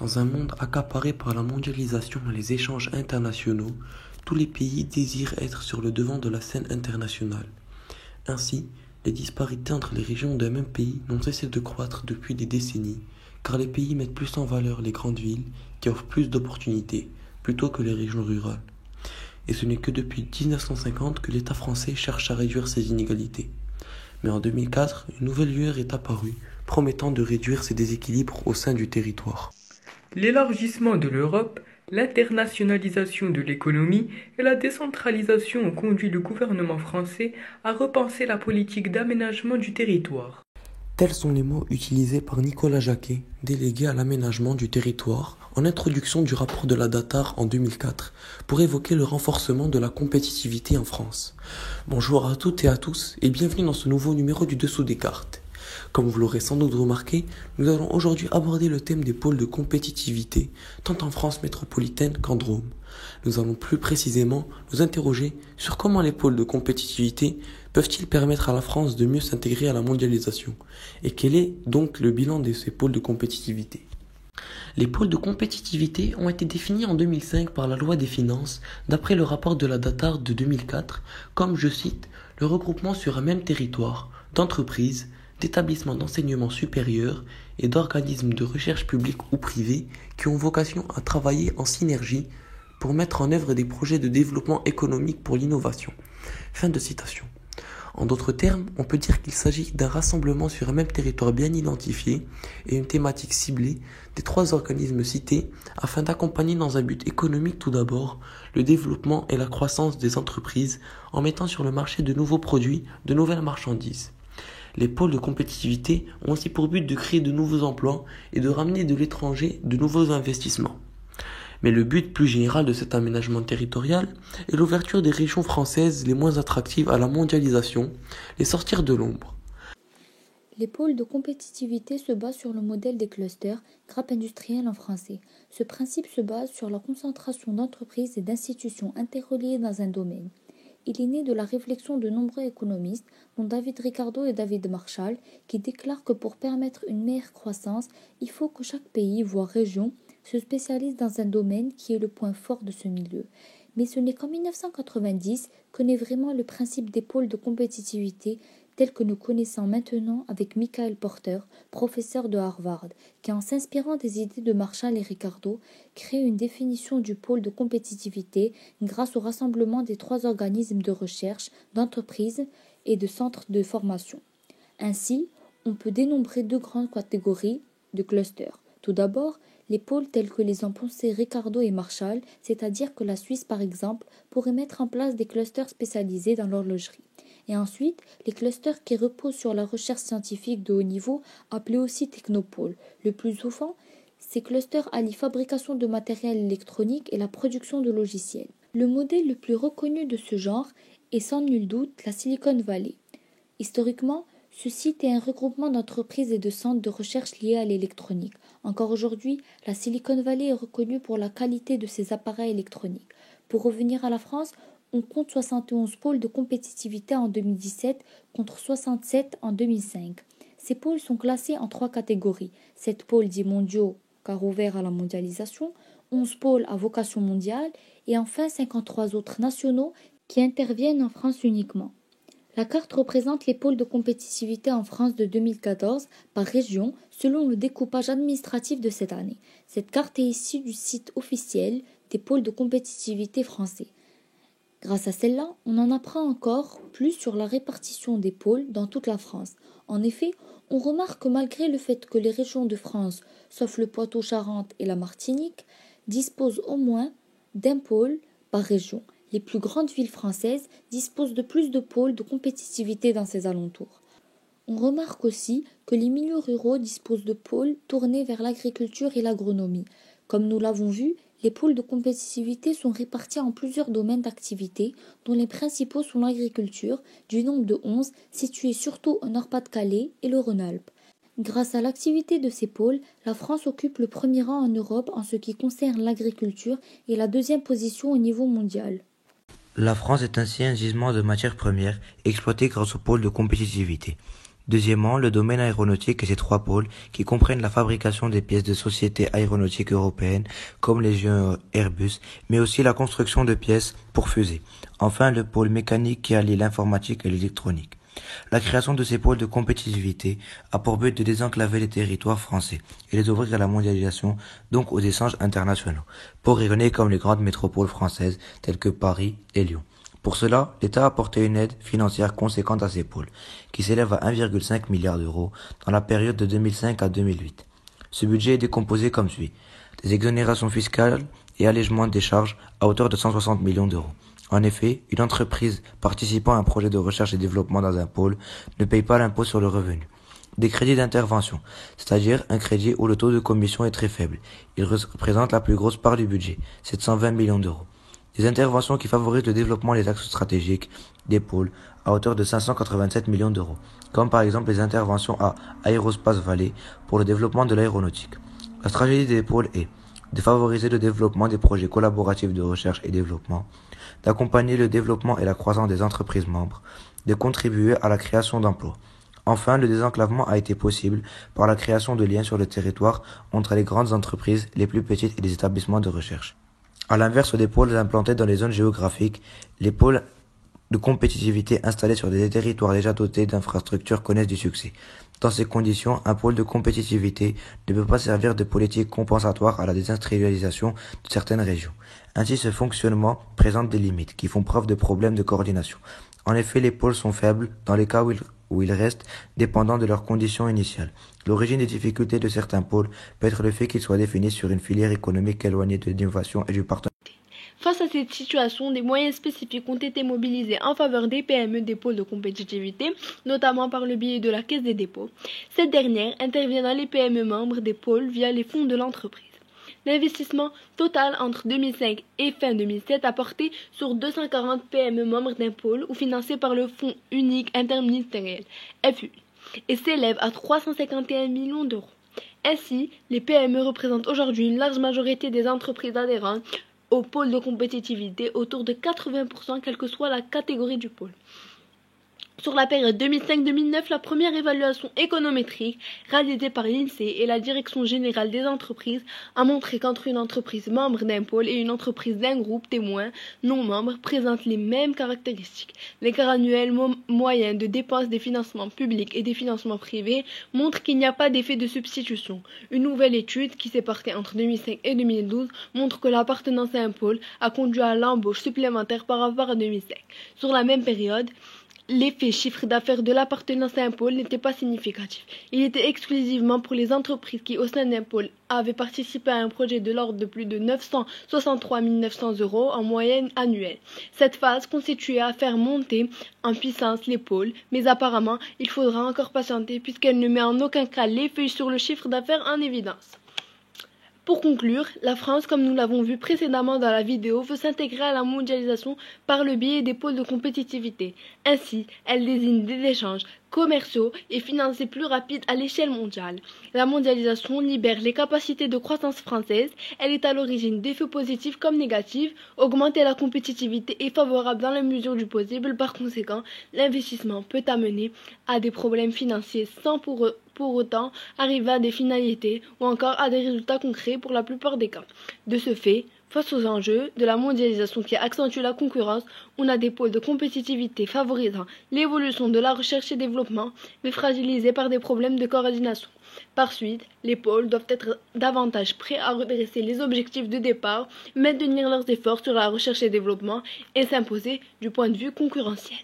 Dans un monde accaparé par la mondialisation et les échanges internationaux, tous les pays désirent être sur le devant de la scène internationale. Ainsi, les disparités entre les régions d'un même pays n'ont cessé de croître depuis des décennies, car les pays mettent plus en valeur les grandes villes qui offrent plus d'opportunités, plutôt que les régions rurales. Et ce n'est que depuis 1950 que l'État français cherche à réduire ces inégalités. Mais en 2004, une nouvelle lueur est apparue, promettant de réduire ces déséquilibres au sein du territoire. L'élargissement de l'Europe, l'internationalisation de l'économie et la décentralisation ont conduit le gouvernement français à repenser la politique d'aménagement du territoire. Tels sont les mots utilisés par Nicolas Jacquet, délégué à l'aménagement du territoire, en introduction du rapport de la Datar en 2004, pour évoquer le renforcement de la compétitivité en France. Bonjour à toutes et à tous, et bienvenue dans ce nouveau numéro du Dessous des cartes. Comme vous l'aurez sans doute remarqué, nous allons aujourd'hui aborder le thème des pôles de compétitivité, tant en France métropolitaine qu'en Drôme. Nous allons plus précisément nous interroger sur comment les pôles de compétitivité peuvent-ils permettre à la France de mieux s'intégrer à la mondialisation, et quel est donc le bilan de ces pôles de compétitivité. Les pôles de compétitivité ont été définis en 2005 par la loi des finances, d'après le rapport de la Datar de 2004, comme, je cite, le regroupement sur un même territoire d'entreprises, d'établissements d'enseignement supérieur et d'organismes de recherche publics ou privés qui ont vocation à travailler en synergie pour mettre en œuvre des projets de développement économique pour l'innovation. Fin de citation. En d'autres termes, on peut dire qu'il s'agit d'un rassemblement sur un même territoire bien identifié et une thématique ciblée des trois organismes cités afin d'accompagner dans un but économique tout d'abord le développement et la croissance des entreprises en mettant sur le marché de nouveaux produits, de nouvelles marchandises. Les pôles de compétitivité ont aussi pour but de créer de nouveaux emplois et de ramener de l'étranger de nouveaux investissements. Mais le but plus général de cet aménagement territorial est l'ouverture des régions françaises les moins attractives à la mondialisation, les sortir de l'ombre. Les pôles de compétitivité se basent sur le modèle des clusters, grappes industrielles en français. Ce principe se base sur la concentration d'entreprises et d'institutions interreliées dans un domaine. Il est né de la réflexion de nombreux économistes, dont David Ricardo et David Marshall, qui déclarent que pour permettre une meilleure croissance, il faut que chaque pays, voire région, se spécialise dans un domaine qui est le point fort de ce milieu. Mais ce n'est qu'en 1990 que naît vraiment le principe des pôles de compétitivité tel que nous connaissons maintenant avec Michael Porter, professeur de Harvard, qui en s'inspirant des idées de Marshall et Ricardo, crée une définition du pôle de compétitivité grâce au rassemblement des trois organismes de recherche, d'entreprises et de centres de formation. Ainsi, on peut dénombrer deux grandes catégories de clusters. Tout d'abord, les pôles tels que les ont pensés Ricardo et Marshall, c'est-à-dire que la Suisse par exemple pourrait mettre en place des clusters spécialisés dans l'horlogerie. Et ensuite, les clusters qui reposent sur la recherche scientifique de haut niveau, appelés aussi technopoles. Le plus souvent, ces clusters allient fabrication de matériel électronique et la production de logiciels. Le modèle le plus reconnu de ce genre est sans nul doute la Silicon Valley. Historiquement, ce site est un regroupement d'entreprises et de centres de recherche liés à l'électronique. Encore aujourd'hui, la Silicon Valley est reconnue pour la qualité de ses appareils électroniques. Pour revenir à la France, on compte 71 pôles de compétitivité en 2017 contre 67 en 2005. Ces pôles sont classés en trois catégories. 7 pôles dits mondiaux car ouverts à la mondialisation, 11 pôles à vocation mondiale et enfin 53 autres nationaux qui interviennent en France uniquement. La carte représente les pôles de compétitivité en France de 2014 par région selon le découpage administratif de cette année. Cette carte est issue du site officiel des pôles de compétitivité français. Grâce à celle-là, on en apprend encore plus sur la répartition des pôles dans toute la France. En effet, on remarque que malgré le fait que les régions de France, sauf le Poitou-Charentes et la Martinique, disposent au moins d'un pôle par région, les plus grandes villes françaises disposent de plus de pôles de compétitivité dans ces alentours. On remarque aussi que les milieux ruraux disposent de pôles tournés vers l'agriculture et l'agronomie. Comme nous l'avons vu, les pôles de compétitivité sont répartis en plusieurs domaines d'activité, dont les principaux sont l'agriculture, du nombre de 11, situés surtout au Nord-Pas-de-Calais et le Rhône-Alpes. Grâce à l'activité de ces pôles, la France occupe le premier rang en Europe en ce qui concerne l'agriculture et la deuxième position au niveau mondial. La France est ainsi un gisement de matières premières exploité grâce aux pôles de compétitivité. Deuxièmement, le domaine aéronautique et ses 3 pôles, qui comprennent la fabrication des pièces de sociétés aéronautiques européennes, comme les géants Airbus, mais aussi la construction de pièces pour fusées. Enfin, le pôle mécanique qui allie l'informatique et l'électronique. La création de ces pôles de compétitivité a pour but de désenclaver les territoires français et les ouvrir à la mondialisation, donc aux échanges internationaux, pour rayonner comme les grandes métropoles françaises telles que Paris et Lyon. Pour cela, l'État a apporté une aide financière conséquente à ces pôles, qui s'élève à 1,5 milliard d'euros dans la période de 2005 à 2008. Ce budget est décomposé comme suit: des exonérations fiscales et allègements des charges à hauteur de 160 millions d'euros. En effet, une entreprise participant à un projet de recherche et développement dans un pôle ne paye pas l'impôt sur le revenu. Des crédits d'intervention, c'est-à-dire un crédit où le taux de commission est très faible. Il représente la plus grosse part du budget, 720 millions d'euros. Des interventions qui favorisent le développement des axes stratégiques des pôles à hauteur de 587 millions d'euros, comme par exemple les interventions à Aérospace Vallée pour le développement de l'aéronautique. La stratégie des pôles est de favoriser le développement des projets collaboratifs de recherche et développement, d'accompagner le développement et la croissance des entreprises membres, de contribuer à la création d'emplois. Enfin, le désenclavement a été possible par la création de liens sur le territoire entre les grandes entreprises, les plus petites et les établissements de recherche. À l'inverse des pôles implantés dans les zones géographiques, les pôles de compétitivité installés sur des territoires déjà dotés d'infrastructures connaissent du succès. Dans ces conditions, un pôle de compétitivité ne peut pas servir de politique compensatoire à la désindustrialisation de certaines régions. Ainsi, ce fonctionnement présente des limites qui font preuve de problèmes de coordination. En effet, les pôles sont faibles dans les cas où ils restent dépendants de leurs conditions initiales. L'origine des difficultés de certains pôles peut être le fait qu'ils soient définis sur une filière économique éloignée de l'innovation et du partenariat. Face à cette situation, des moyens spécifiques ont été mobilisés en faveur des PME des pôles de compétitivité, notamment par le biais de la Caisse des dépôts. Cette dernière intervient dans les PME membres des pôles via les fonds de l'entreprise. L'investissement total entre 2005 et fin 2007 a porté sur 240 PME membres d'un pôle ou financés par le Fonds unique interministériel, FU, et s'élève à 351 millions d'euros. Ainsi, les PME représentent aujourd'hui une large majorité des entreprises adhérentes au pôle de compétitivité, autour de 80%, quelle que soit la catégorie du pôle. Sur la période 2005-2009, la première évaluation économétrique réalisée par l'INSEE et la Direction générale des entreprises a montré qu'entre une entreprise membre d'un pôle et une entreprise d'un groupe témoin non membre présentent les mêmes caractéristiques. L'écart annuel moyen de dépenses des financements publics et des financements privés montre qu'il n'y a pas d'effet de substitution. Une nouvelle étude qui s'est portée entre 2005 et 2012 montre que l'appartenance à un pôle a conduit à l'embauche supplémentaire par rapport à 2005. Sur la même période, l'effet chiffre d'affaires de l'appartenance à un pôle n'était pas significatif. Il était exclusivement pour les entreprises qui, au sein d'un pôle, avaient participé à un projet de l'ordre de plus de 963 900 euros en moyenne annuelle. Cette phase constituait à faire monter en puissance les pôles, mais apparemment, il faudra encore patienter puisqu'elle ne met en aucun cas l'effet sur le chiffre d'affaires en évidence. Pour conclure, la France, comme nous l'avons vu précédemment dans la vidéo, veut s'intégrer à la mondialisation par le biais des pôles de compétitivité. Ainsi, elle désigne des échanges commerciaux et financiers plus rapides à l'échelle mondiale. La mondialisation libère les capacités de croissance françaises. Elle est à l'origine d'effets positifs comme négatifs. Augmenter la compétitivité est favorable dans la mesure du possible. Par conséquent, l'investissement peut amener à des problèmes financiers sans pour autant arriver à des finalités ou encore à des résultats concrets pour la plupart des cas. De ce fait, face aux enjeux de la mondialisation qui accentue la concurrence, on a des pôles de compétitivité favorisant l'évolution de la recherche et développement, mais fragilisés par des problèmes de coordination. Par suite, les pôles doivent être davantage prêts à redresser les objectifs de départ, maintenir leurs efforts sur la recherche et développement et s'imposer du point de vue concurrentiel.